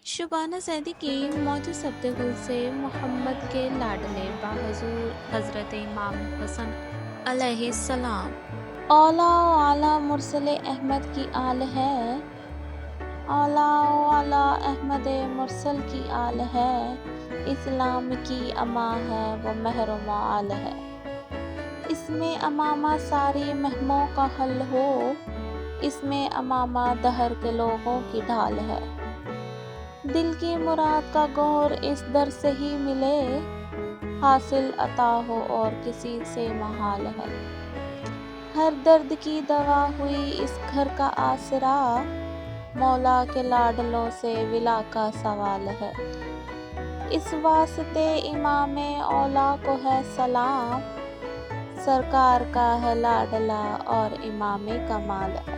شبانہ زیدی کی موت سبت گل سے محمد کے لاڈلے باحضور حضرت امام حسن علیہ السلام اولا و اعلیٰ مرسل احمد کی آل ہے، اولا و اعلیٰ احمد مرسل کی آل ہے، اسلام کی اما ہے وہ مہر و معال ہے۔ اس میں امامہ ساری مہموں کا حل ہو، اس میں امامہ دہر کے لوگوں کی ڈھال ہے۔ دل کی مراد کا گوہر اس در سے ہی ملے، حاصل عطا ہو اور کسی سے محال ہے۔ ہر درد کی دوا ہوئی اس گھر کا آسرا، مولا کے لاڈلوں سے ولا کا سوال ہے۔ اس واسطے امام اولا کو ہے سلام، سرکار کا ہے لاڈلا اور امام کمال ہے۔